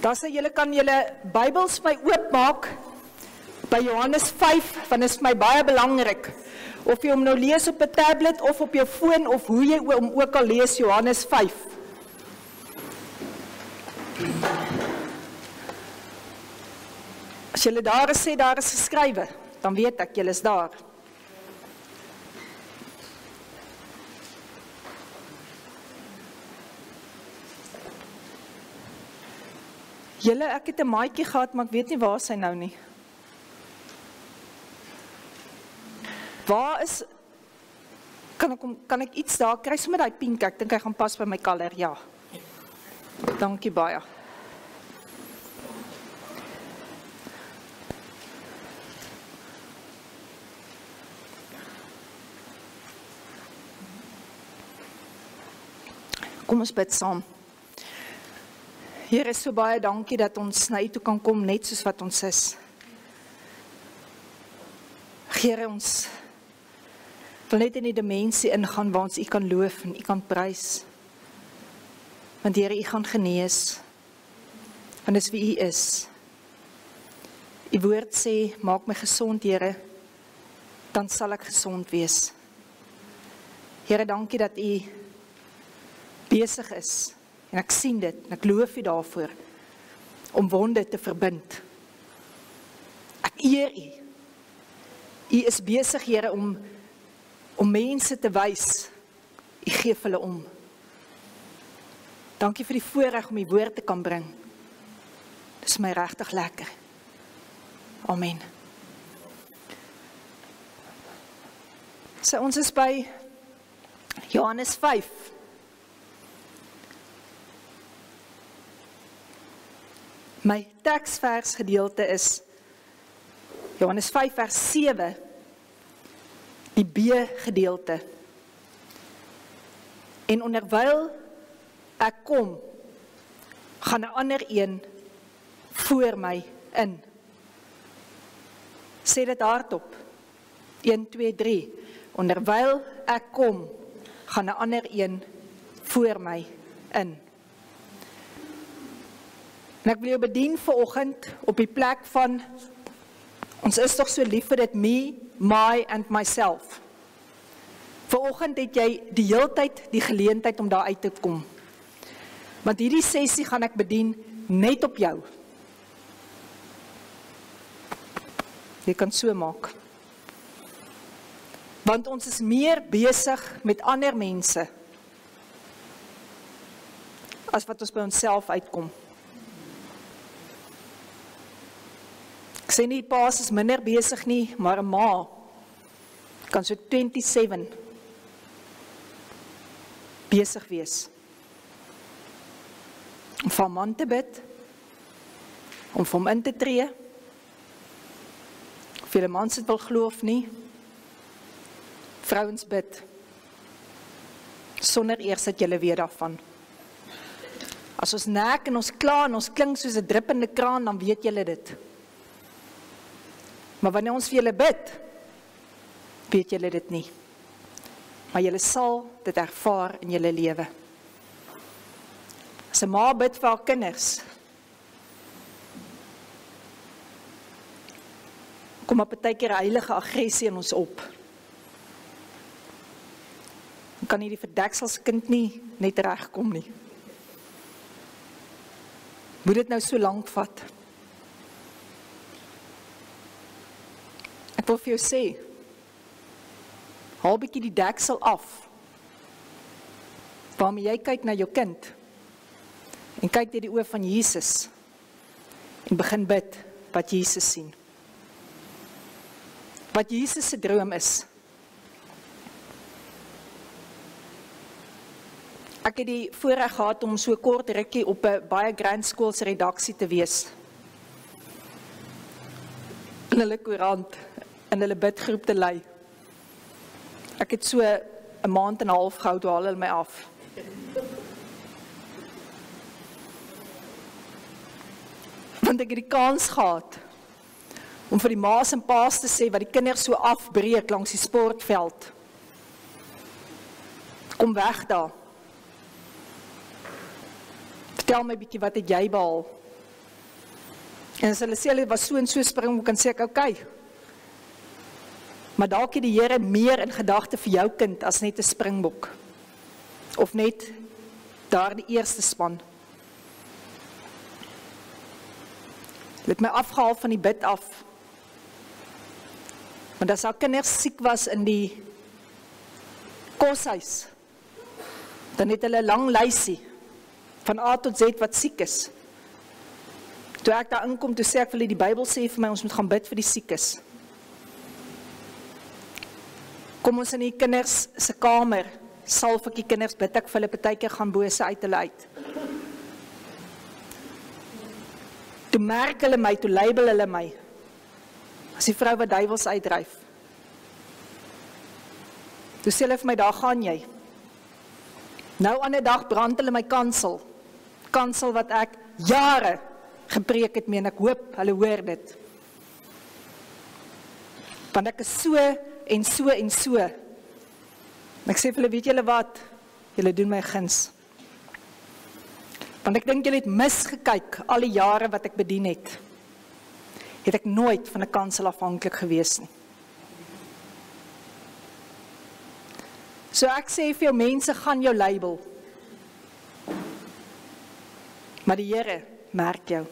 Daar sê julle kan julle Bybels my oopmaak by Johannes 5, want dit is vir my baie belangrik. Of jy hom nou lees op 'n tablet of op jou foon of hoe jy hom ook al lees, Johannes 5. As julle daar is, sê daar is geskrywe, dan weet ek julle is daar. Julle, ek het 'n maatjie gehad, maar ek weet nie waar sy nou nie. Waar is, kan ek iets daar kry, sommer daai pink, ek dink hy gaan pas by my color, ja. Dankie baie. Kom ons bid saam. Here, so baie dankie dat ons na U toe kan kom, net soos wat ons is. Here, ons wil net in die dimensie ingaan waar ons U kan loof en U kan prys. Want Here, U gaan genees. Want dis wie U is. U woord sê, maak my gesond, Here, dan sal ek gesond wees. Here, dankie dat U besig is. En ek sien dit, en ek loof U daarvoor, om wonde te verbind. Ek eer U. U is besig, Here, om mense te wys. U gee vir hulle om. Dankie vir die voorreg om U woord te kan bring. Dit is my regtig lekker. Amen. So ons is by Johannes 5. My teksversgedeelte is Johannes 5 vers 7, die B-gedeelte. En onderwyl ek kom, gaan 'n ander een voor my in. Sê dit hardop. 1, 2, 3. Onderwyl ek kom, gaan 'n ander een voor my in. En ek wil jou bedien vanoggend op die plek van, ons is toch so lief vir dit, me, my and myself. Vanoggend het jy die heeltyd die geleentheid om daar uit te kom. Want hierdie sessie gaan ek bedien net op jou. Jy kan so maak. Want ons is meer besig met ander mense as wat ons by onsself uitkom. Ek sê nie, paas is minder besig nie, maar 'n ma kan so 27 besig wees. Om vir 'n man te bid, om vir hom in te tree, of julle mans dit wil glo of nie, vrouens bid, sonder eers dat julle weet daarvan. As ons nek en ons kla en ons klink soos 'n druppende kraan, dan weet julle dit. Maar wanneer ons vir julle bid, weet julle dit nie. Maar julle sal dit ervaar in julle lewe. As 'n ma bid vir haar kinders, kom maar partykeer 'n heilige aggressie in ons op. Dan kan hierdie verdekselskind nie net regkom nie. Moet dit nou so lank vat? Ek wil vir jou sê, haal bietjie die deksel af, waarmee jy kyk na jou kind, en kyk deur die oë van Jesus, en begin bid wat Jesus sien. Wat Jesus se droom is. Ek het die voorreg gehad om so kort rukkie op 'n baie grand skool se redaksie te wees. In hulle koerant, in hulle bidgroep te lei. Ek het so 'n maand en 'n half gehou, toe haal hulle my af. Want ek het die kans gehad om vir die ma's en pa's te sê wat die kinders so afbreek langs die sportveld. Kom weg daar. Vertel my bietjie, wat het jy behaal? En as hulle sê hulle was so en so springbok, kan sê ek, okay. Maar dalk het die Here meer in gedagte vir jou kind as net 'n springbok. Of net daar die eerste span. Hulle het my afgehaal van die bid af. Want as haar kinders siek was in die koshuis, dan het hulle 'n lang lysie van A tot Z wat siek is. Toe ek daar inkom, toe sê ek vir hulle, die Bybel sê vir my, ons moet gaan bid vir die siekes. Kom ons in die kinders se kamer, salf ek die kinders, bid ek vir hulle, partykeer gaan bose uit hulle uit. Toe merk hulle my, toe label hulle my, as die vrou wat duiwels uitdryf. Toe sê hulle vir my, daar gaan jy. Nou ander dag brand hulle my kansel wat ek jare gepreek het mee, en ek hoop, hulle hoor dit. Want ek is so en so en so. En ek sê vir hulle, weet julle wat? Julle doen my guns. Want ek dink julle het misgekyk al die jare wat ek bedien het. Het ek nooit van 'n kansel afhanklik gewees nie. So ek sê vir jou mense, gaan jou label. Maar die Here merk jou.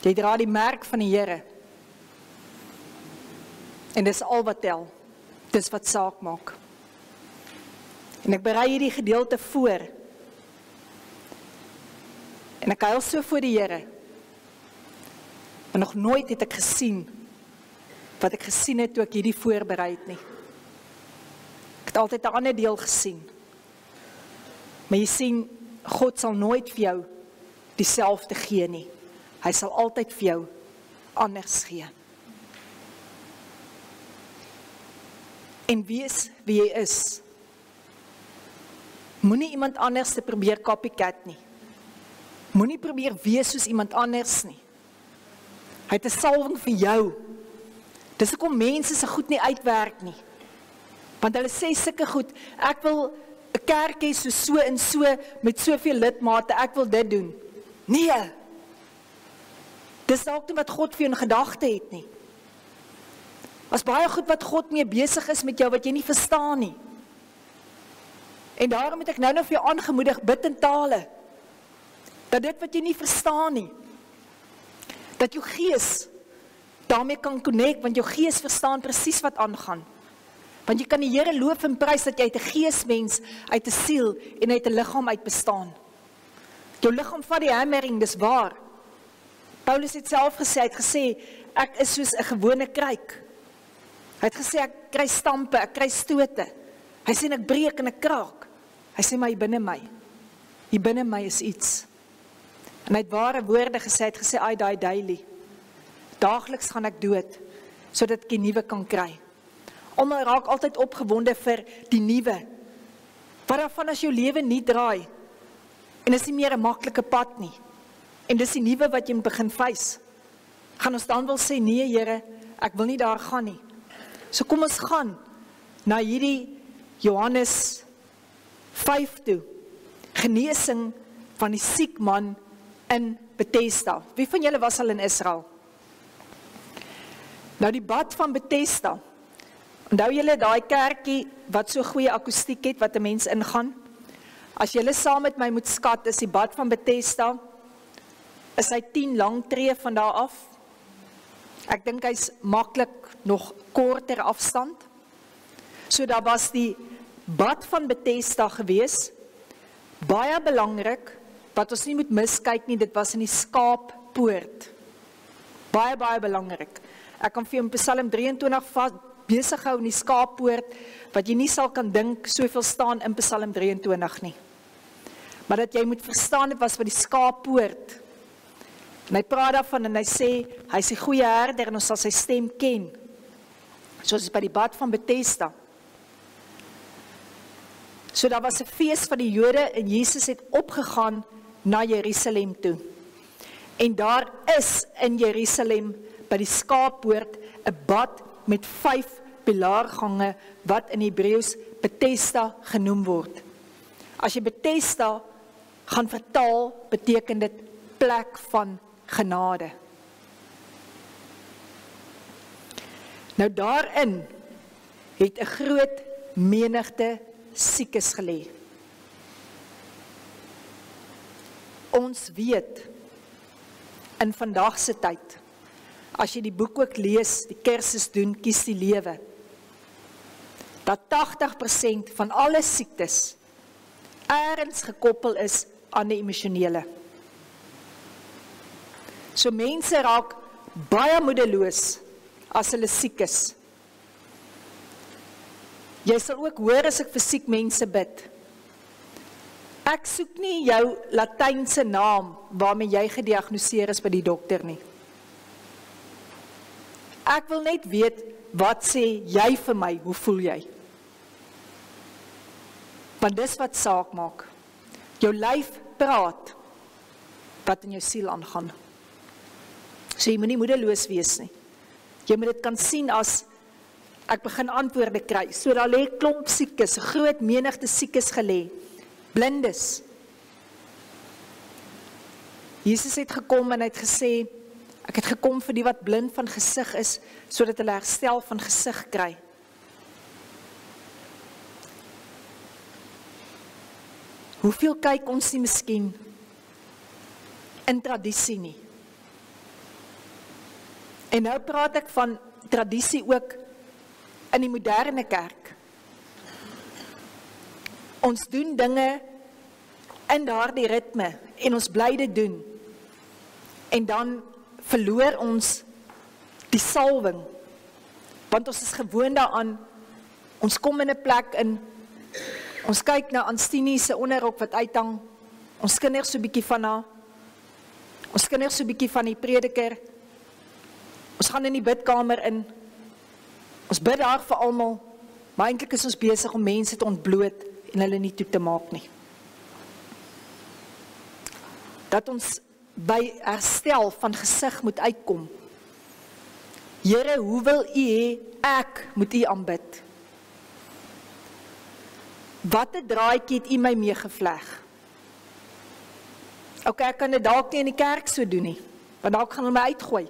Jy dra die merk van die Here. En dis al wat tel. Dis wat saak maak. En ek berei hierdie gedeelte voor. En ek huil so voor die Here. Maar nog nooit het ek gesien wat ek gesien het toe ek hierdie voorberei het nie. Ek het altyd 'n ander deel gesien. Maar jy sien, God sal nooit vir jou dieselfde gee nie. Hy sal altyd vir jou anders gee. En wees wie jy is. Moenie iemand anders te probeer copycat nie. Moenie probeer wees soos iemand anders nie. Hy het 'n salwing vir jou. Dis hoekom mense se goed nie uitwerk nie. Want hulle sê sulke goed, ek wil 'n kerk hê so en so met soveel lidmate, ek wil dit doen. Nee. Dis dalk nie wat God vir jou in gedagte het nie. As baie goed wat God mee besig is met jou wat jy nie verstaan nie. En daarom het ek nou vir jou aangemoedig, bid in tale. Dat dit wat jy nie verstaan nie, dat jou gees daarmee kan connect, want jou gees verstaan presies wat aangaan. Want jy kan die Here loof en prys dat jy uit 'n geesmens, uit 'n siel en uit 'n liggaam uit bestaan. Jou liggaam vat die hammering, dis waar. Paulus het self gesê, hy het gesê, ek is soos 'n gewone kruik. Hy het gesê, ek kry stampe, ek kry stote. Hy sê, ek breek en ek kraak. Hy sê, maar hier binne my is iets. En hy het ware woorde gesê, hy het gesê, I die daily. Daagliks gaan ek dood, sodat ek die nuwe kan kry. Almal raak altyd opgewonde vir die nuwe. Wat daarvan as jou lewe nie draai, en is nie meer 'n maklike pad nie, en dis die nuwe wat jy moet begin face, gaan ons dan wil sê, nee Here, ek wil nie daar gaan nie. So kom ons gaan na hierdie Johannes 5 toe, genesing van die siek man in Bethesda. Wie van julle was al in Israel? Nou die bad van Bethesda, onthou julle daai kerkie wat so goeie akoestiek het, wat 'n mens ingaan? As julle saam met my moet skat, is die bad van Bethesda, is hy 10 lang tree van daar af. Ek dink hy's maklik nog korter afstand. So daar was die bad van Bethesda gewees, baie belangrik, wat ons nie moet miskyk nie, dit was in die skaappoort. Baie, baie belangrik. Ek kan vir jou in Psalm 23 besig hou in die skaappoort, wat jy nie sal kan dink, soveel staan in Psalm 23 nie. Maar dat jy moet verstaan, dit was vir die skaappoort. En hy praat daarvan en hy sê, hy is die goeie herder en ons sal sy stem ken. Soos by die bad van Bethesda. So daar was 'n fees van die Jode en Jesus het opgegaan na Jerusalem toe. En daar is in Jerusalem by die skaappoort 'n bad met 5 pilaargange wat in Hebreëus Bethesda genoem word. As jy Bethesda gaan vertaal, beteken dit plek van genade. Nou daarin het 'n groot menigte siekes gelê. Ons weet, in vandag se tyd, as jy die boek ook lees, die kursus doen, kies die lewe, dat 80% van alle siektes ergens gekoppel is aan die emosionele. So mense raak baie moedeloos as hulle siek is. Jy sal ook hoor as ek vir siek mense bid. Ek soek nie jou Latynse naam waarmee jy gediagnoseer is by die dokter nie. Ek wil net weet, wat sê jy vir my, hoe voel jy? Want dis wat saak maak. Jou lyf praat wat in jou siel aangaan. So jy moet nie moedeloos wees nie. Jy moet dit kan sien as ek begin antwoorde kry. So daar lê klomp siekes, 'n groot menigte siekes gelê. Blindes. Jesus het gekom en hy het gesê, ek het gekom vir die wat blind van gesig is, sodat hulle herstel van gesig kry. Hoeveel kyk ons nie miskien in tradisie nie? En nou praat ek van tradisie ook in die moderne kerk. Ons doen dinge in daardie ritme en ons bly dit doen. En dan verloor ons die salwing. Want ons is gewoond daaraan, ons kom in 'n plek in, ons kyk na Anstini se onderrok wat uithang, ons kinder so 'n bietjie van haar, ons kinder so 'n bietjie van die prediker, ons gaan in die bidkamer in, ons bid daar vir almal, maar eintlik is ons besig om mense te ontbloot en hulle nie toe te maak nie. Dat ons by herstel van gesig moet uitkom. Here, hoe wil U hê ek moet U aanbid? Watter draadjie het U my meegevleg? Ok, ek kan dit dalk nie in die kerk so doen nie, want dalk gaan hulle my uitgooi.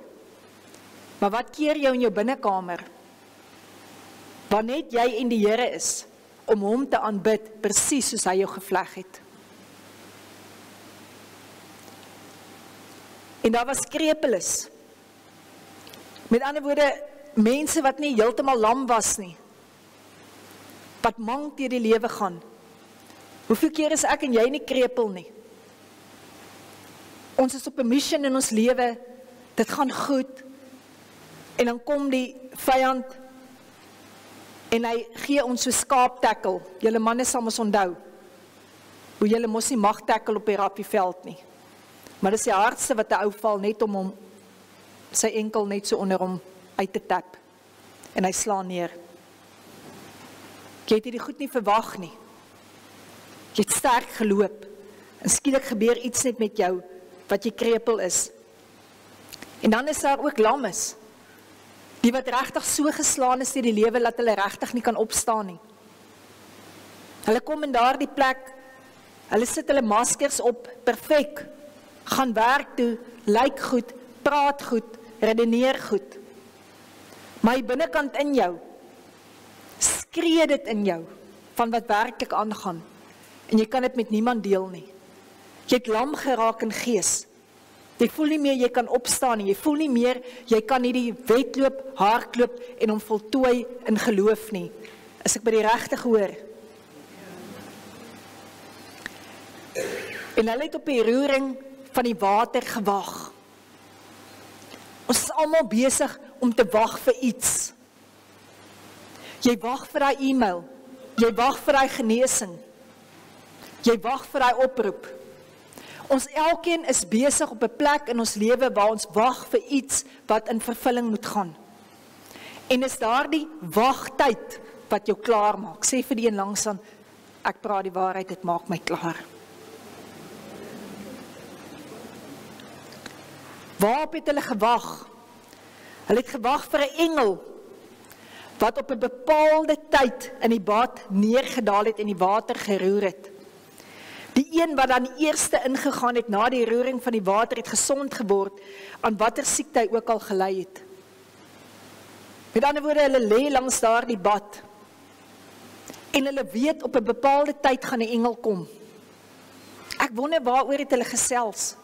Maar wat keer jou in jou binnekamer? Waar net jy en die Here is, om hom te aanbid, presies soos hy jou gevleg het. En daar was krepeles. Met ander woorde, mense wat nie heeltemal lam was nie, wat mank deur die lewe gaan. Hoeveel keer is ek en jy nie krepel nie? Ons is op 'n mission in ons lewe, dit gaan goed, en dan kom die vyand, en hy gee ons so skaaptekkel. Julle manne sal mos onthou, hoe julle mos nie mag tekkel op die rappieveld nie. Maar dis die hardste wat 'n ou val, net om hom, sy enkel net so onder hom uit te tap. En hy slaan neer. Jy het hierdie goed nie verwag nie. Jy het sterk geloop. En skielik gebeur iets net met jou, wat jy krepel is. En dan is daar ook lammes. Die wat regtig so geslaan is deur die lewe, dat hulle regtig nie kan opstaan nie. Hulle kom in daardie plek, hulle sit hulle maskers op, perfek, gaan werk toe, lyk goed, praat goed, redeneer goed. Maar die binnekant in jou, skree dit in jou, van wat werklik aangaan, en jy kan dit met niemand deel nie. Jy het lam geraak in gees. Jy voel nie meer jy kan opstaan nie, jy voel nie meer jy kan nie die wedloop, hardloop en hom voltooi in geloof nie. Is ek by die regte gehoor? En hulle het op die roering van die water gewag. Ons is almal besig om te wag vir iets. Jy wag vir daai e-mail, jy wag vir daai genesing, jy wag vir daai oproep. Ons elkeen is besig op 'n plek in ons lewe waar ons wag vir iets wat in vervulling moet gaan. En is daardie wagtyd wat jou klaar maak. Sê vir die een langs aan, ek praat die waarheid, dit maak my klaar. Waarop het hulle gewag? Hulle het gewag vir 'n engel, wat op 'n bepaalde tyd in die bad neergedaal het en die water geroer het. Die een wat dan die eerste ingegaan het na die roering van die water, het gesond geword, aan watter siekte hy ook al gelei het. Met ander woorde, hulle lê langs daardie bad, en hulle weet op 'n bepaalde tyd gaan 'n engel kom. Ek wonder waaroor het hulle gesels.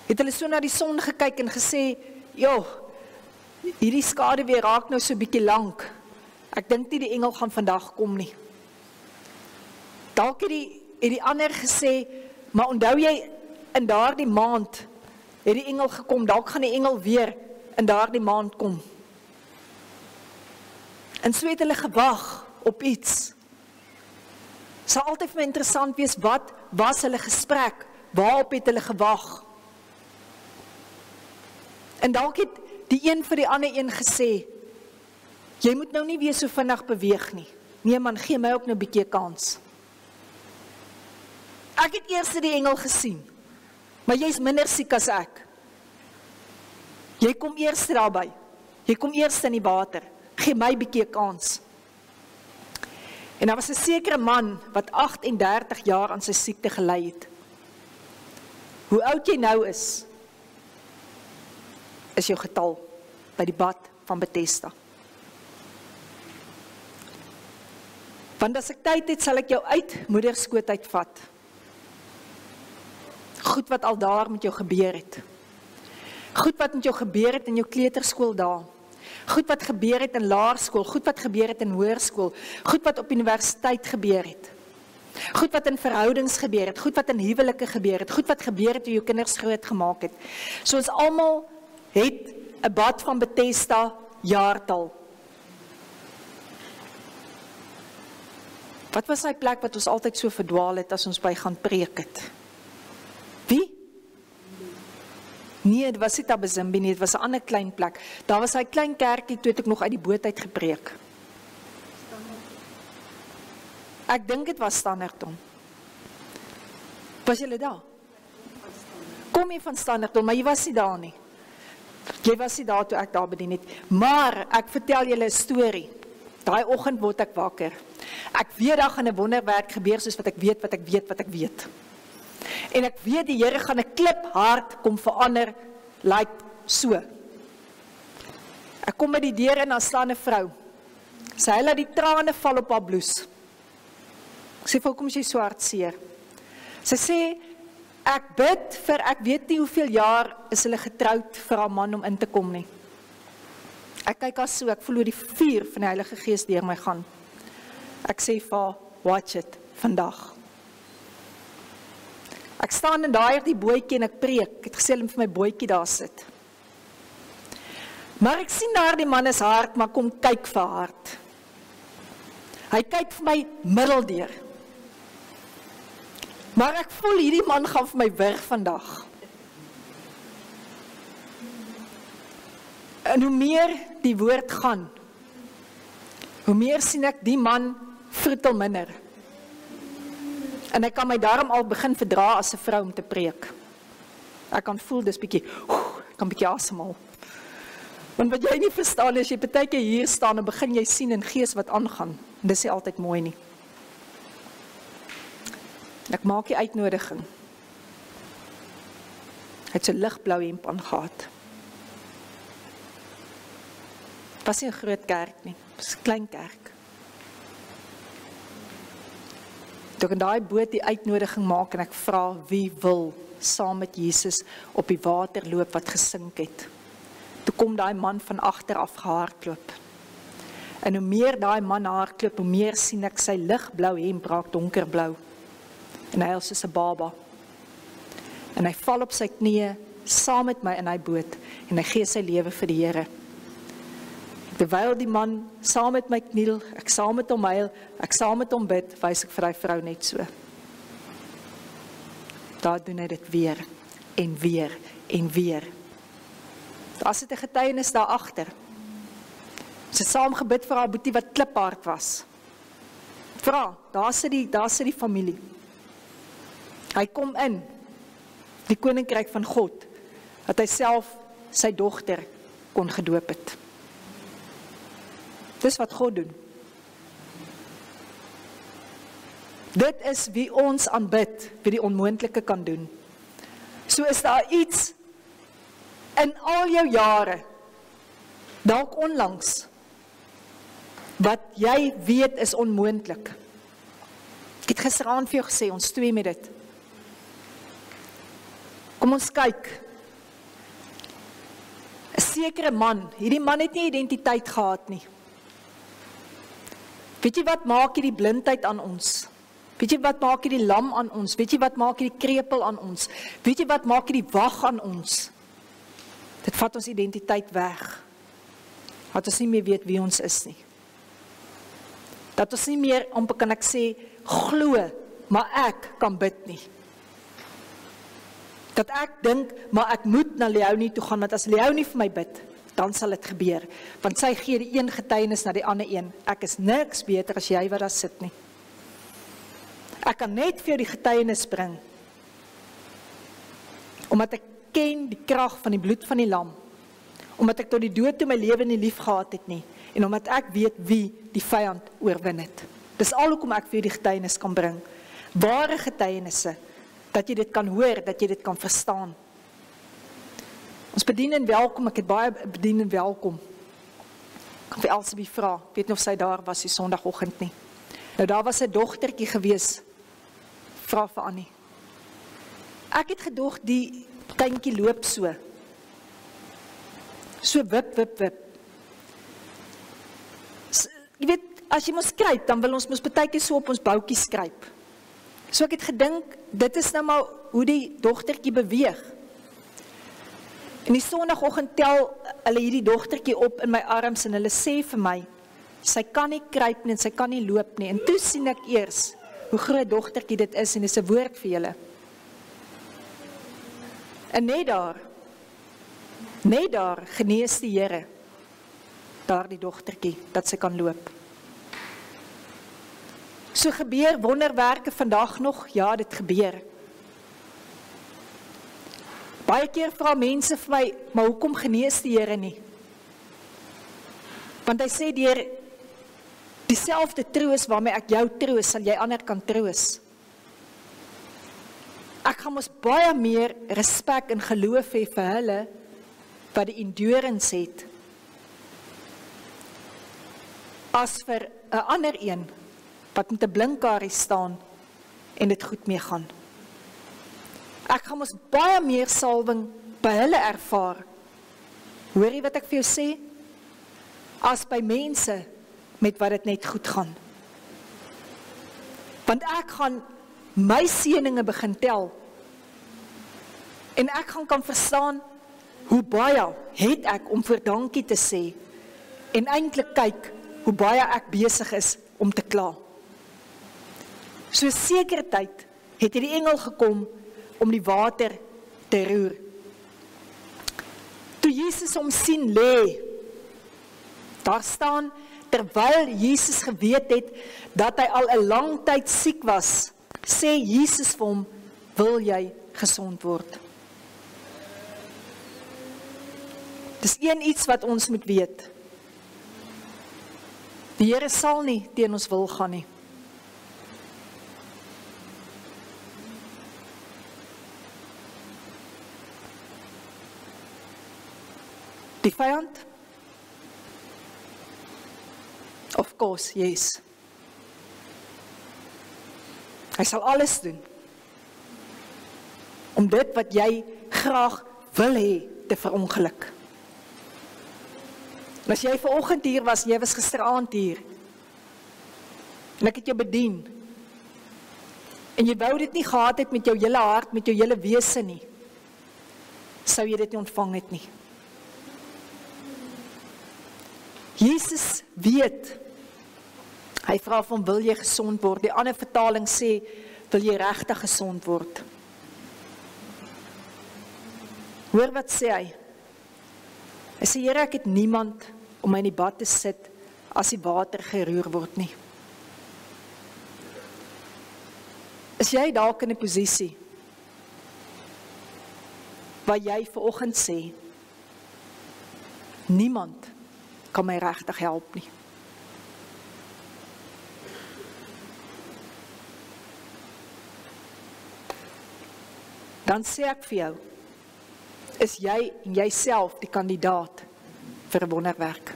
Het hulle so na die son gekyk en gesê, "Joh, hierdie skade weer raak nou so bietjie lank. Ek dink nie die engel gaan vandag kom nie." Dalk het die ander gesê, "Maar onthou jy, in daardie maand het die engel gekom, dalk gaan die engel weer in daardie maand kom." En so het hulle gewag op iets. Sal altyd vir my interessant wees, wat was hulle gesprek? Waarop het hulle gewag? En dalk het die een vir die ander een gesê, "Jy moet nou nie weer so vinnig beweeg nie. Nee man, gee my ook nou 'n bietjie kans. Ek het eers die engel gesien, maar jy's minder siek as ek. Jy kom eers daarby. Jy kom eers in die water. Gee my 'n bietjie kans." En daar was 'n sekere man wat 38 jaar aan sy siekte gelei het. Hoe oud jy nou is jou getal by die bad van Bethesda. Want as ek tyd het, sal ek jou uit moederskoot uitvat. Goed wat al daar met jou gebeur het. Goed wat met jou gebeur het in jou kleuterskool daar. Goed wat gebeur het in laerskool, goed wat gebeur het in hoërskool, goed wat op universiteit gebeur het. Goed wat in verhoudings gebeur het, goed wat in huwelike gebeur het, goed wat gebeur het toe jou kinders groot gemaak het. So ons almal het 'n bad van Bethesda jaartal. Wat was die plek wat ons altyd so verdwaal het as ons by gaan preek het? Wie? Nee, dit was nie Tabazimbi nie, dit was 'n ander klein plek. Daar was hy klein kerkie toe het ek nog uit die boot uit gepreek. Ek dink dit was Standerton. Was julle daar? Kom jy van Standerton, maar jy was nie daar nie. Jy was nie daar toe ek daar bedien het. Maar ek vertel julle 'n storie. Daai oggend word ek wakker. Ek weet daar gaan 'n wonderwerk gebeur soos wat ek weet. En ek weet die Here gaan 'n klip hart kom verander, like so. Ek kom by die deur en daar staan 'n vrou. Sy laat die trane val op haar blouse. Ek sê, "Hoekom is jy so hartseer?" Sy sê, "Ek bid vir, ek weet nie hoeveel jaar is hulle getroud vir haar man om in te kom nie." Ek kyk haar so, ek voel hoe die vuur van die Heilige Gees deur my gaan. Ek sê vir haar, "Watch it, vandag." Ek staan in die bootjie en ek preek. Ek het gesê, "Hulle moet vir my bootjie daar sit." Maar ek sien daar die man is hard, maar kom kyk vir hard. Hy kyk vir my middeldeur. Maar ek voel hierdie man gaan vir my weg vandag. En hoe meer die woord gaan, hoe meer sien ek die man vroetel minder. En ek kan my daarom al begin verdra as 'n vrou om te preek. Ek kan voel dis bietjie, ek kan bietjie asemhaal. Want wat jy nie verstaan is, jy partykeer hier staan en begin jy sien in gees wat aangaan. En dis nie altyd mooi nie. Ek maak die uitnodiging. Hy het so ligblou hemp aangehad. Het was nie 'n groot kerk nie, het was 'n klein kerk. Toe ek in daai boot die uitnodiging maak en ek vra wie wil saam met Jesus op die water loop wat gesink het. Toe kom daai man van agter af gehardloop. En hoe meer daai man hardloop, hoe meer sien ek sy ligblou hemp raak donkerblou. En hy is soos 'n baba. En hy val op sy knieë saam met my in hy boot en hy gee sy lewe vir die Here. Terwyl die man saam met my kniel, ek saam met hom huil, ek saam met hom bid, wys ek vir die vrou net so. Daar doen hy dit weer en weer en weer. Daar sit 'n getuienis daar agter. Sy het saam gebid vir haar boetie wat kliphard was. Vra, daar sit die familie. Hy kom in die koninkryk van God, dat hy self sy dogter kon gedoop het. Dis wat God doen. Dit is wie ons aanbid, wie die onmoontlike kan doen. So is daar iets in al jou jare, dalk onlangs, wat jy weet is onmoontlik. Ek het gisteraand vir jou gesê, ons twee met dit. Kom ons kyk. 'n Sekere man, hierdie man het nie identiteit gehad nie. Weet jy wat maak hierdie blindheid aan ons? Weet jy wat maak hierdie lam aan ons? Weet jy wat maak hierdie krepel aan ons? Weet jy wat maak hierdie wag aan ons? Dit vat ons identiteit weg. Dat ons nie meer weet wie ons is nie. Dat ons nie meer, amper kan ek sê, glo, maar ek kan bid nie. Dat ek dink, maar ek moet na Leonie toe gaan, want as Leonie vir my bid, dan sal dit gebeur. Want sy gee die een getuienis na die ander een. Ek is niks beter as jy wat daar sit nie. Ek kan net vir jou die getuienis bring, omdat ek ken die krag van die bloed van die lam, omdat ek tot die dood toe my lewe nie lief gehad het nie, en omdat ek weet wie die vyand oorwin het. Dis al hoekom ek vir jou die getuienis kan bring. Ware getuienisse, dat jy dit kan hoor, dat jy dit kan verstaan. Ons bedien en welkom, ek het baie bedien en welkom. Ek kan vir Elsabie vra, ek weet nie of sy daar was die Sondagoggend nie. Nou daar was 'n dogtertjie gewees, vra vir Annie. Ek het gedog die kindjie loop so. So wip, wip, wip. Jy weet, as jy moet skryp, dan wil ons mos baie keer so op ons boutjie skryp. So ek het gedink, dit is nou maar hoe die dogtertjie beweeg. En die Sondagoggend tel hulle hierdie dogtertjie op in my arms en hulle sê vir my, sy kan nie kruip nie en sy kan nie loop nie. En toe sien ek eers hoe groot dogtertjie dit is en dis 'n woord vir julle. En net daar genees die Here daardie dogtertjie dat sy kan loop. So gebeur wonderwerke vandag nog? Ja, dit gebeur. Baie keer vra mense vir my, maar hoekom genees die Here nie? Want hy sê deur dieselfde troos waarmee ek jou troos, sal jy ander kan troos. Ek gaan mos baie meer respek en geloof hê vir hulle wat die endurance het as vir 'n ander een wat met 'n blinkkarie staan en dit goed mee gaan. Ek gaan mos baie meer salwing by hulle ervaar. Hoor jy wat ek vir jou sê? As by mense met wat dit net goed gaan. Want ek gaan my seëninge begin tel. En ek gaan kan verstaan hoe baie het ek om vir dankie te sê en eintlik kyk hoe baie ek besig is om te kla. So sekere tyd het hierdie engel gekom om die water te roer. Toe Jesus hom sien lê, daar staan, terwyl Jesus geweet het dat hy al 'n lang tyd siek was, sê Jesus vir hom, wil jy gesond word? Dis iets wat ons moet weet. Die Here sal nie teen ons wil gaan nie. Die vyand? Of course, yes. Hy sal alles doen om dit wat jy graag wil hê te verongeluk. En as jy vanoggend hier was, jy was gisteraand hier, en ek het jou bedien, en jy wou dit nie gehad het met jou hele hart, met jou hele wese nie, sou jy dit nie ontvang het nie. Jesus weet, hy vra van, wil jy gesond word? Die ander vertaling sê, wil jy regtig gesond word? Hoor wat sê hy? Hy sê, Here, ek het niemand om my in die bad te sit as die water geroer word nie. Is jy dalk in 'n posisie waar jy vanoggend sê, niemand kan my regtig help nie. dan sê ek vir jou, is jy en jyself die kandidaat vir 'n wonderwerk.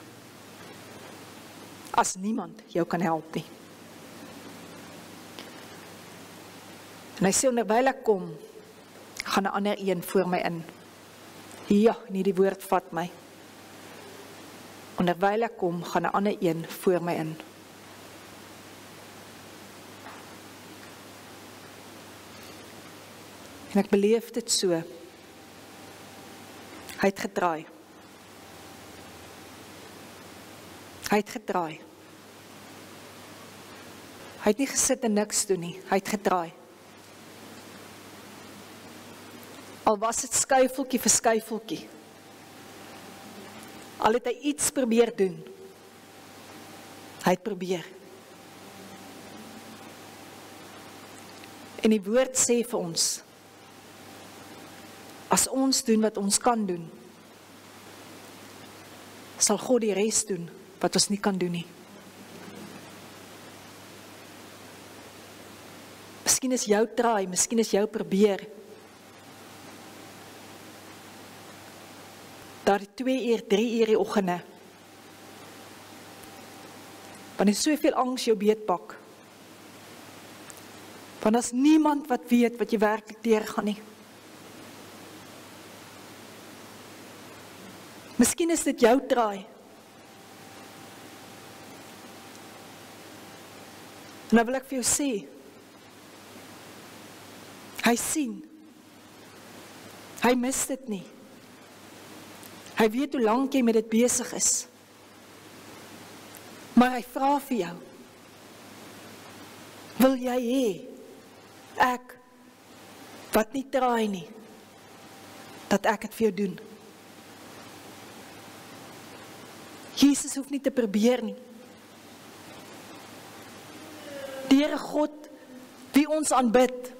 As niemand jou kan help nie. En hy sê, terwyl ek kom, gaan 'n ander een voor my in. Ja, nie die woord vat my. Terwyl ek kom, gaan 'n ander een voor my in. En ek beleef dit so. Hy het gedraai. Hy het gedraai. Hy het nie gesit en niks doen nie. Hy het gedraai. Al was dit skuifeltjie vir skuifeltjie. Al het hy iets probeer doen. Hy het probeer. En die woord sê vir ons, as ons doen wat ons kan doen, sal God die res doen wat ons nie kan doen nie. Miskien is jou draai, miskien is jou probeer. Daar 2 uur, 3 uur die oggende. Wanneer soveel angs jou beetpak. Want as niemand wat weet wat jy werklik deurgaan nie. Miskien is dit jou draai. En dan wil ek vir jou sê, hy sien, hy mis dit nie. Hy weet hoe lank jy met dit besig is. Maar hy vra vir jou, wil jy hê, ek, wat nie draai nie, dat ek het vir jou doen? Jesus hoef nie te probeer nie. Die Here God, wie ons aanbid,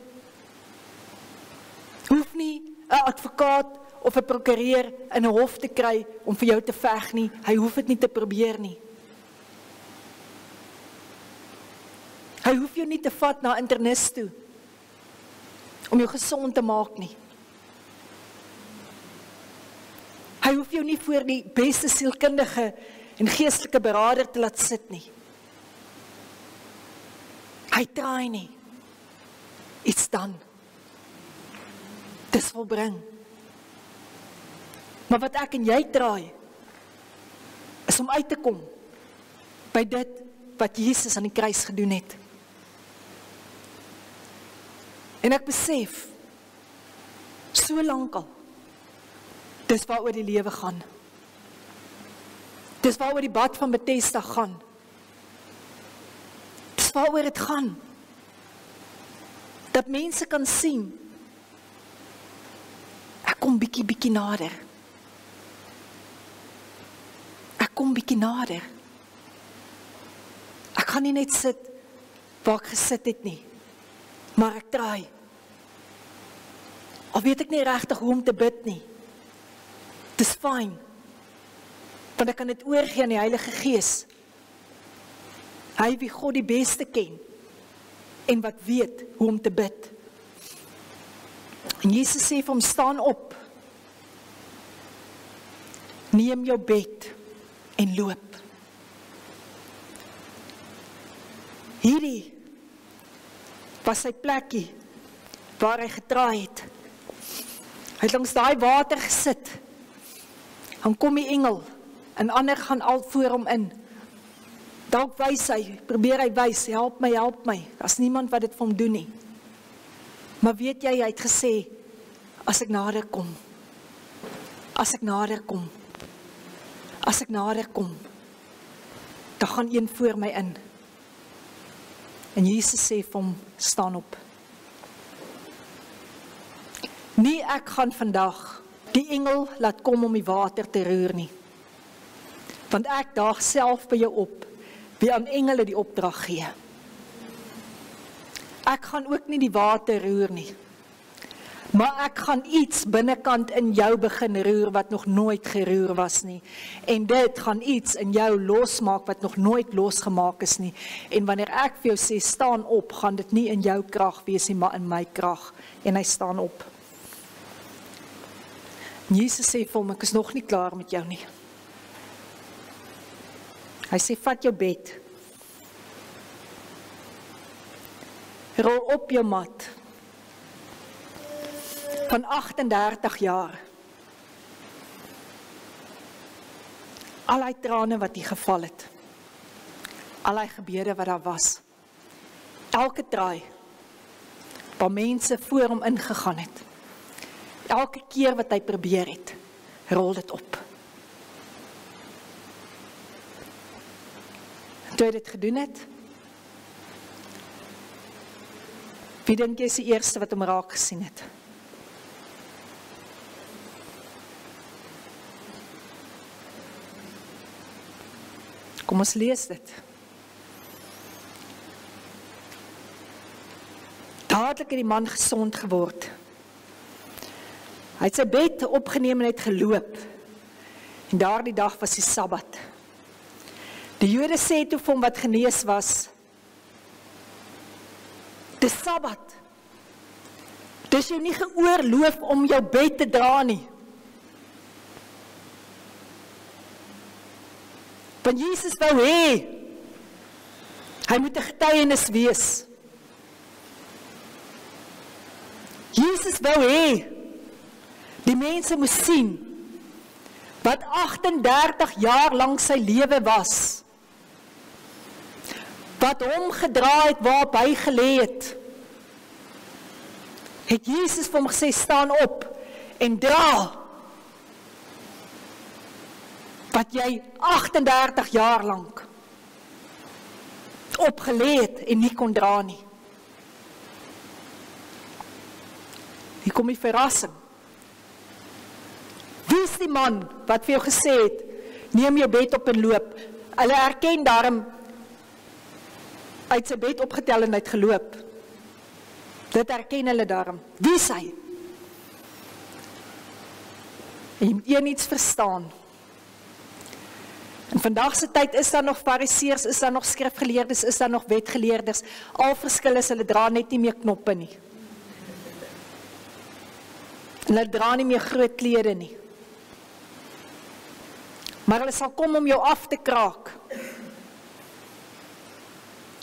hoef nie 'n advokaat of 'n prokureur in 'n hof te kry om vir jou te veg nie. Hy hoef dit nie te probeer nie. Hy hoef jou nie te vat na 'n internis toe om jou gesond te maak nie. Hy hoef jou nie voor die beste sielkundige en geestelike beraader te laat sit nie. Hy draai nie. Iets dan. Dis volbring. Maar wat ek en jy draai, is om uit te kom by dit wat Jesus aan die kruis gedoen het. En ek besef, so lank al, dis waaroor die lewe gaan. Dis waaroor die bad van Bethesda gaan. Dis waaroor het gaan. Dat mense kan sien, ek kom bietjie nader. Ek kom bietjie nader. Ek gaan nie net sit waar ek gesit het nie, maar ek draai. Al weet ek nie regtig hoe om te bid nie. Dis fyn, want ek kan dit oorgee aan die Heilige Gees. Hy wie God die beste ken, en wat weet hoe om te bid. En Jesus sê vir hom, staan op, neem jou bed, en loop. Hierdie was sy plekkie, waar hy gedraai het. Hy het langs daai water gesit, dan kom die engel, en ander gaan al voor hom in. Dalk wys hy, probeer hy wys, help my, as niemand wat dit vir hom doen nie. Maar weet jy, hy het gesê, as ek nader kom, as ek nader kom, dan gaan een voor my in. En Jesus sê vir hom, staan op. Nie ek gaan vandag die engel laat kom om die water te roer nie. Want ek daag self by jou op, wie aan engele die opdrag gee. Ek gaan ook nie die water roer nie. Maar ek gaan iets binnekant in jou begin roer wat nog nooit geroer was nie. En dit gaan iets in jou losmaak wat nog nooit losgemaak is nie. En wanneer ek vir jou sê, staan op, gaan dit nie in jou krag wees nie, maar in my krag. En hy staan op. Jesus sê vir hom, ek is nog nie klaar met jou nie. Hy sê, vat jou bed. Rol op jou mat. Van 38 jaar. Al die trane wat hier geval het. Al die gebede wat daar was. Elke draai. Waar mense voor hom ingegaan het. Elke keer wat hy probeer het, rol dit op. Toe hy dit gedoen het, wie dink jy is die eerste wat hom raak gesien het? Kom ons lees dit. Dadelik het die man gesond geword. Hy het sy bed opgeneem en het geloop. En daardie dag was die Sabbat. Die Jode sê toe vir hom wat genees was, dis Sabbat. Dis jou nie geoorloof om jou bed te dra nie. Want Jesus wou hê, hy moet 'n getuienis wees. Jesus wou hê, die mense moes sien, wat 38 jaar lang sy lewe was, wat hom gedra het waarop hy gelê het, het Jesus vir hom gesê, staan op en dra, wat jy 38 jaar lang opgelê het en nie kon dra nie. Hier kom die verrassing. Wie is die man wat vir jou gesê het, neem jou bed op en loop? Hulle herken daarom, uit sy bed opgetel en uit geloop. Dit herken hulle daarom. Wie is hy? En jy moet een iets verstaan. In vandag se tyd is daar nog fariseërs, is daar nog skrifgeleerdes, is daar nog wetgeleerders. Al verskil is, hulle dra net nie meer knoppe nie. En hulle dra nie meer groot klere nie. Maar hulle sal kom om jou af te kraak.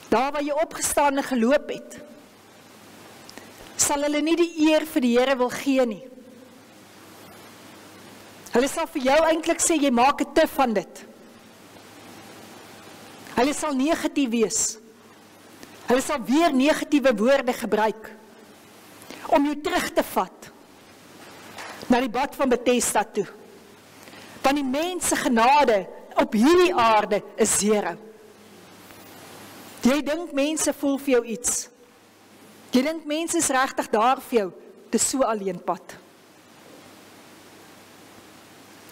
Daar waar jy opgestaan en geloop het, sal hulle nie die eer vir die Here wil gee nie. Hulle sal vir jou eintlik sê, jy maak 'n te van dit. Hulle sal negatief wees. Hulle sal weer negatiewe woorde gebruik, om jou terug te vat, na die bad van Bethesda toe. Want die mens se genade op hierdie aarde is 0. Jy dink mense voel vir jou iets. Jy dink mense is regtig daar vir jou. Dit is so alleen pad.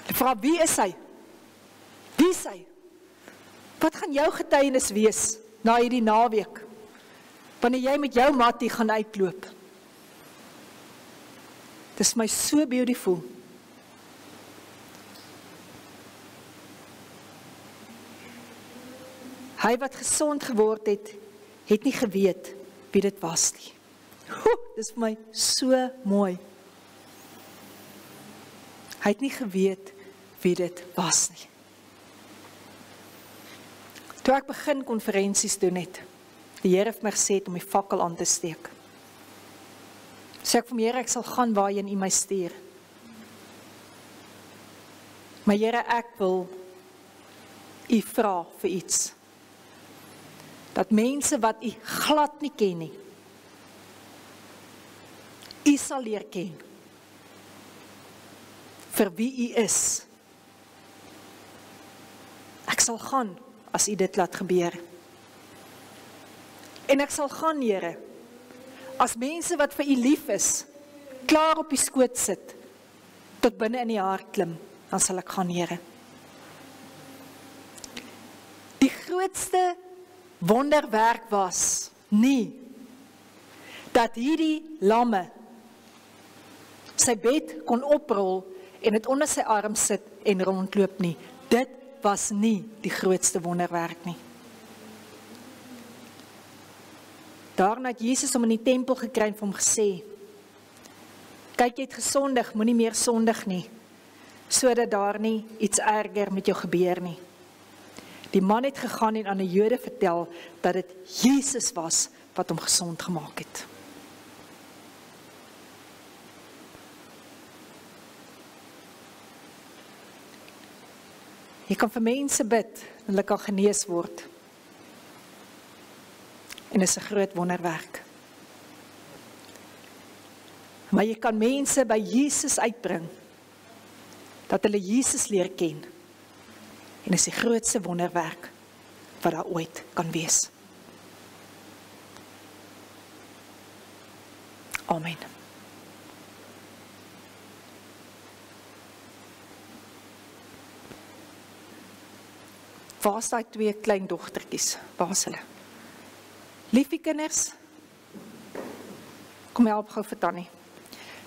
Jy vra, wie is hy? Wie is hy? Wat gaan jou getuienis wees na hierdie naweek? Wanneer jy met jou mattie gaan uitloop. Dit is my so beautiful. Hy wat gesond geword het, het nie geweet wie dit was nie. Dit is vir my so mooi. Hy het nie geweet wie dit was nie. Toe ek begin konferensies doen het, die Here het my gesê om die fakkel aan te steek. Sê ek vir my, Here, ek sal gaan waarheen U my stuur. Maar Here, ek wil U vra vir iets. Dat mense wat U glad nie ken nie, U sal leer ken. Vir wie U is. Ek sal gaan as U dit laat gebeur. En ek sal gaan, Here, as mense wat vir U lief is, klaar op die skoot sit, tot binne in die hart klim, dan sal ek gaan, Here. Die grootste wonderwerk was nie dat hierdie lamme sy bed kon oprol en het onder sy arm sit en rondloop nie. Dit was nie die grootste wonderwerk nie. Daarna het Jesus hom in die tempel gekry en vir hom gesê, kyk, jy het gesondig, moenie meer sondig nie, sodat daar nie iets erger met jou gebeur nie. Die man het gegaan en aan die Jode vertel dat dit Jesus was wat hom gesond gemaak het. Jy kan vir mense bid, en hulle kan genees word. En dit is 'n groot wonderwerk. Maar jy kan mense by Jesus uitbring, dat hulle Jesus leer ken. En dit is die grootste wonderwerk wat daar ooit kan wees. Amen. Waar is die 2 klein dogtertjies? Waar is hulle? Liefie kinders, kom help gou vir Tannie.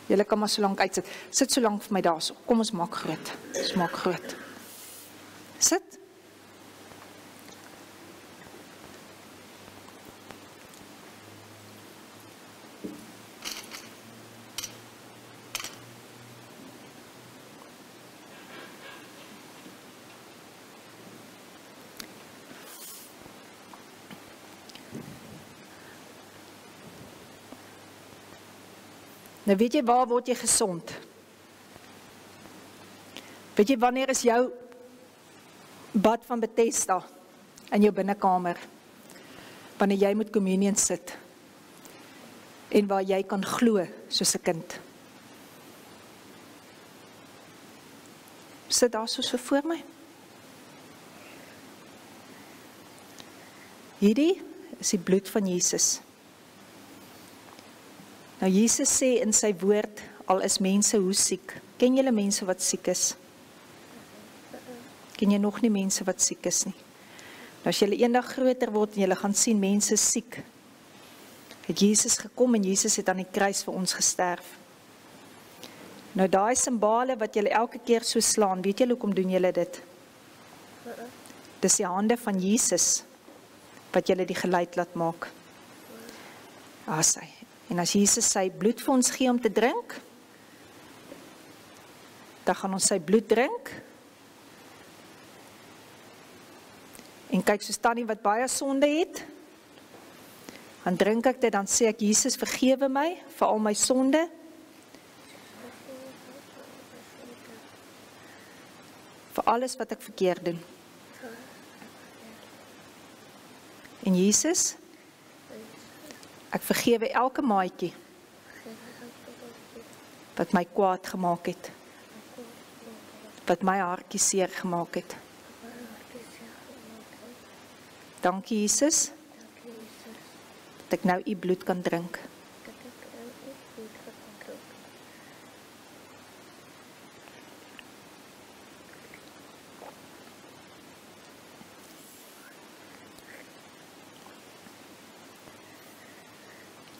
Julle kan maar so lank uitsit. Sit so lank vir my daar so. Kom ons maak groot. Ons maak groot. Sit. Nou weet jy waar word jy gesond? Weet jy wanneer is jou bad van Bethesda in jou binnekamer? Wanneer jy met communion sit en waar jy kan glo soos 'n kind. Sit daar so voor my. Hierdie is die bloed van Jesus. Nou Jesus sê in sy woord, al is mense hoe siek. Ken julle mense wat siek is? Ken jy nog nie mense wat siek is nie? Nou as julle eendag groter word en julle gaan sien mense siek, het Jesus gekom en Jesus het aan die kruis vir ons gesterf. Nou daai simbole wat julle elke keer so slaan, weet julle hoekom doen julle dit? Dis die hande van Jesus wat julle die geluid laat maak. En as Jesus sy bloed vir ons gee om te drink, dan gaan ons sy bloed drink. En kyk, soos Tannie wat baie sonde het, dan drink ek dit, dan sê ek, Jesus vergewe my vir al my sonde. Vir alles wat ek verkeerd doen. En Jesus, ek vergewe elke maatjie wat my kwaad gemaak het, wat my hartjie seer gemaak het. Dankie Jesus, dat ek nou u bloed kan drink.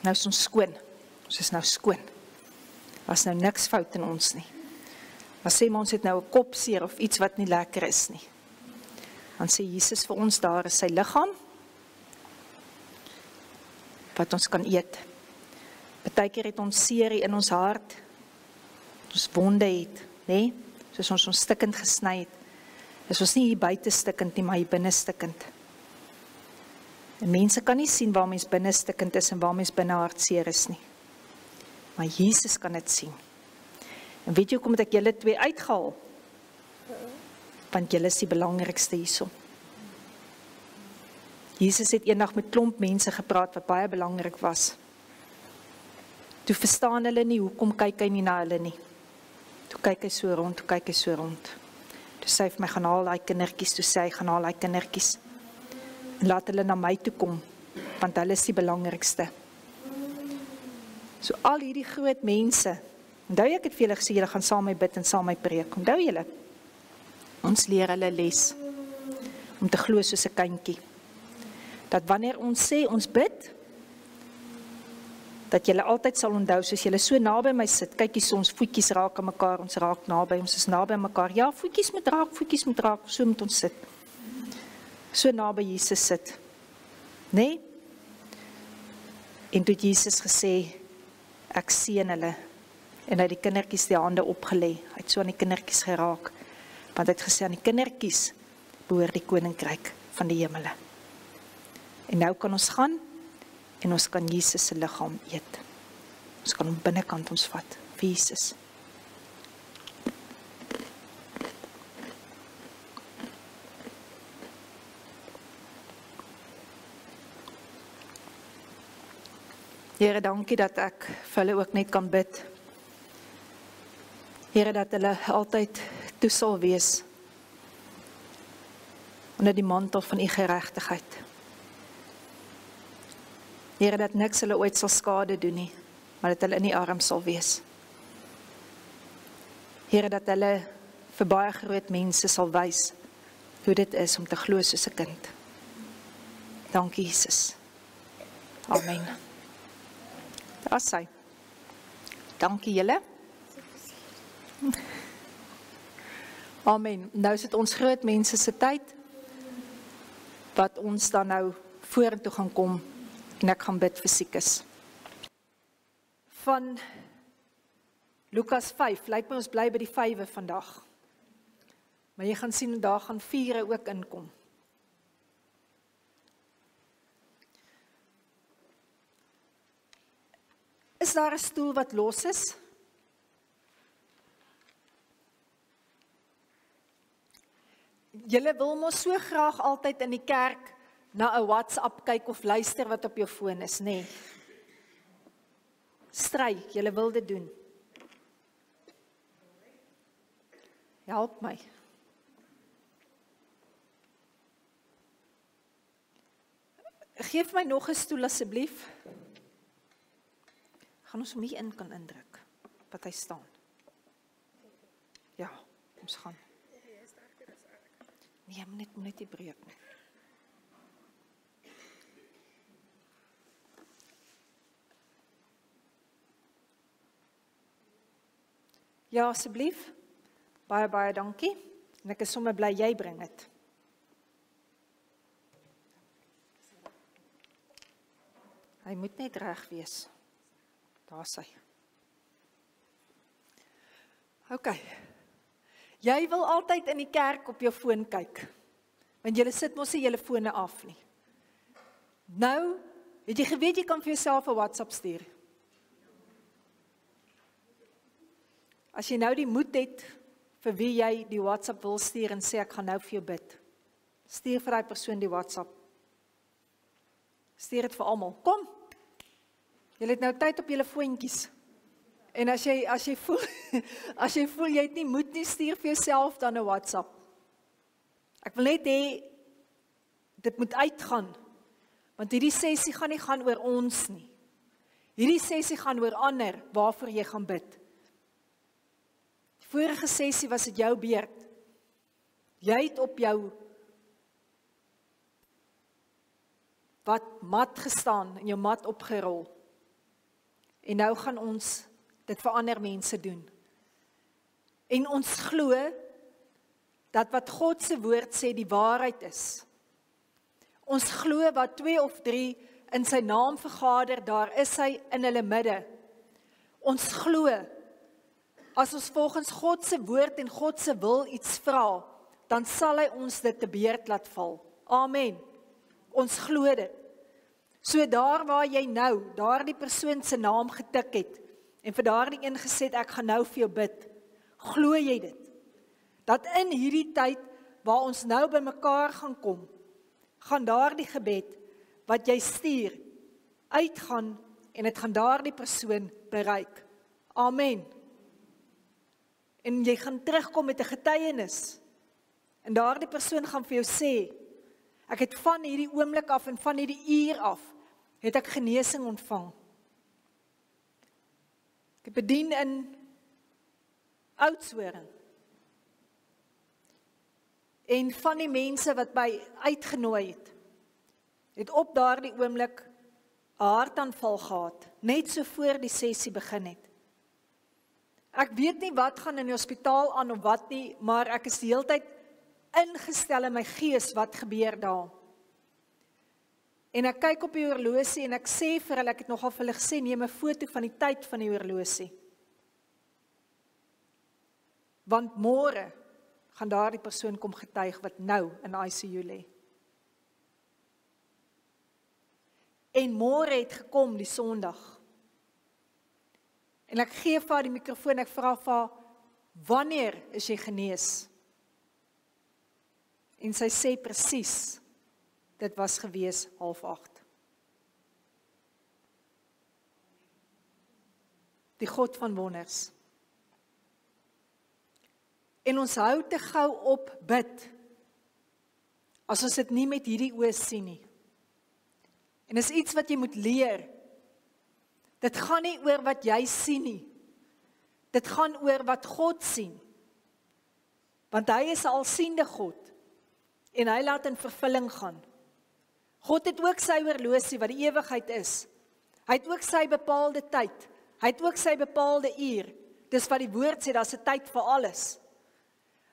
Nou is ons skoon. Ons is nou skoon. Was nou niks fout in ons nie. Maar sê maar ons het nou 'n kopseer of iets wat nie lekker is nie. Dan sê Jesus vir ons, daar is sy liggaam wat ons kan eet. Partykeer het ons seerie in ons hart, ons wonde het, nê? Soos ons stikkend gesny het. Is ons nie hier buite stikkend nie, maar hier binne stikkend. En mense kan nie sien waar mens binne stikkend is en waar mens binne hartseer is nie. Maar Jesus kan dit sien. En weet jy hoekom het ek julle 2 uitgehaal? Want julle is die belangrikste hierso. Jesus het eendag met klomp mense gepraat wat baie belangrik was. Toe verstaan hulle nie, hoekom kyk hy nie na hulle nie. Toe kyk hy so rond, toe kyk hy so rond. Toe sê hy vir my, gaan haal die kindertjies, toe sê hy, gaan haal die kindertjies. En laat hulle na my toe kom, want hulle is die belangrikste. So al hierdie groot mense, onthou ek het vir julle gesê, julle gaan saam my bid en saam my preek, onthou julle? Ons leer hulle les, om te glo soos 'n kindjie. Dat wanneer ons sê, ons bid, dat julle altyd sal onthou, soos julle so naby my sit, kyk hier so, ons voetjies raak aan mekaar, ons raak naby, ons is naby aan mekaar, ja, voetjies moet raak, so moet ons sit. So naby Jesus sit, nee? En toe het Jesus gesê, ek seën hulle, En hy het die kindertjies die hande opgelê. Hy het so aan die kindertjies geraak. Want hy het gesê aan die kindertjies behoort die koninkryk van die hemele. En nou kan ons gaan en ons kan Jesus se liggaam eet. Ons kan hom binnekant ons vat vir Jesus. Here, dankie dat ek vir hulle ook net kan bid. Here, dat hulle altyd toe sal wees onder die mantel van u geregtigheid. Here, dat niks hulle ooit sal skade doen nie, maar dat hulle in die arm sal wees. Here, dat hulle vir baie groot mense sal wys hoe dit is om te glo soos 'n kind. Dankie, Jesus. Amen. Daar is hy. Dankie julle. Amen. Nou is dit ons groot mense se tyd, wat ons dan nou vorentoe gaan kom, en ek gaan bid vir siekes. Van Lukas 5, lyk my ons bly by die 5 vandag. Maar jy gaan sien, daar gaan 4 ook inkom. Is daar 'n stoel wat los is? Julle wil mos so graag altyd in die kerk na 'n WhatsApp kyk of luister wat op jou foon is, nê? Nee. Stry, julle wil dit doen. Help my. Geef my nog 'n stoel asseblief. Gaan ons hom hier in kan indruk, wat hy staan. Ja, ons gaan. Nee, moet net die breek nie. Ja, asseblief. Baie, baie dankie. En ek is sommer bly jy bring dit. Hy moet net reg wees. Daar is hy. OK. Jy wil altyd in die kerk op jou foon kyk. Want jy sit mos nie julle fone af nie. Nou, het jy geweet jy kan vir jouself 'n WhatsApp stuur? As jy nou die moed het vir wie jy die WhatsApp wil stuur en sê ek gaan nou vir jou bid. Stuur vir daai persoon die WhatsApp. Stuur dit vir almal. Kom. Julle het nou tyd op julle foontjies. En as jy voel jy het nie moed nie, stuur vir jouself dan 'n WhatsApp. Ek wil net hê dit moet uitgaan. Want hierdie sessie gaan nie gaan oor ons nie. Hierdie sessie gaan oor ander waarvoor jy gaan bid. Die vorige sessie was dit jou beurt. Jy het op jou mat gestaan en jou mat opgerol. En nou gaan ons dit vir ander mense doen. En ons glo dat wat God se woord sê die waarheid is. Ons glo wat 2 of 3 in sy naam vergader, daar is hy in hulle midde. Ons glo, as ons volgens God se woord en God se wil iets vra, dan sal hy ons dit te beurt laat val. Amen. Ons glo dit. So daar waar jy nou, daar die persoon se naam getik het, en vir daardie een gesê, ek gaan nou vir jou bid, glo jy dit? Dat in hierdie tyd, waar ons nou by mekaar gaan kom, gaan daardie gebed, wat jy stuur, uitgaan, en het gaan daardie persoon bereik. Amen. En jy gaan terugkom met 'n getuienis, en daardie persoon gaan vir jou sê, ek het van hierdie oomblik af, en van hierdie uur af, het ek genesing ontvang. Ek het bedien in Oudtshoorn. En van die mense wat my uitgenooi het op daardie oomblik 'n hartaanval gehad, net so voor die sessie begin het. Ek weet nie wat gaan in die hospitaal aan of wat nie, maar ek is die hele tyd ingestel in my gees wat gebeur daar. En ek kyk op die horlosie en ek sê vir hulle, ek het nogal vir hulle gesê, neem 'n foto van die tyd van die horlosie. Want môre gaan daardie persoon kom getuig wat nou in ICU lê. En môre het gekom die Sondag. En ek gee vir haar die mikrofoon, ek vra vir haar, wanneer is jy genees? En sy sê presies, dit was gewees 7:30. Die God van wonders. En ons hou te gou op bid, as ons dit nie met hierdie oë sien nie. En is iets wat jy moet leer. Dit gaan nie oor wat jy sien nie. Dit gaan oor wat God sien. Want hy is 'n alsiende God. En hy laat in vervulling gaan. God het ook sy horlosie wat die ewigheid is. Hy het ook sy bepaalde tyd. Hy het ook sy bepaalde uur. Dis wat die woord sê, daar's 'n tyd vir alles.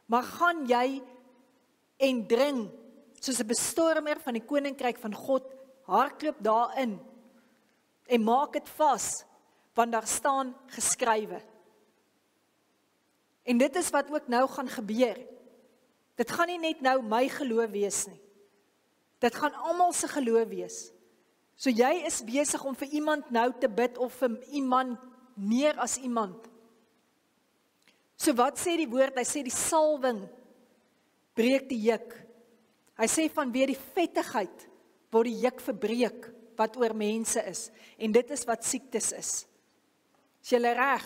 Maar gaan jy en dring, soos 'n bestormer van die koninkryk van God, hardloop daarin, en maak dit vas, want daar staan geskrywe. En dit is wat ook nou gaan gebeur. Dit gaan nie net nou my geloof wees nie. Dit gaan almal se geloof wees. So jy is besig om vir iemand nou te bid, of vir iemand meer as iemand. So wat sê die woord? Hy sê die salwing breek die juk. Hy sê vanweer die vettigheid word die juk verbreek wat oor mense is. En dit is wat siektes is. Is julle reg?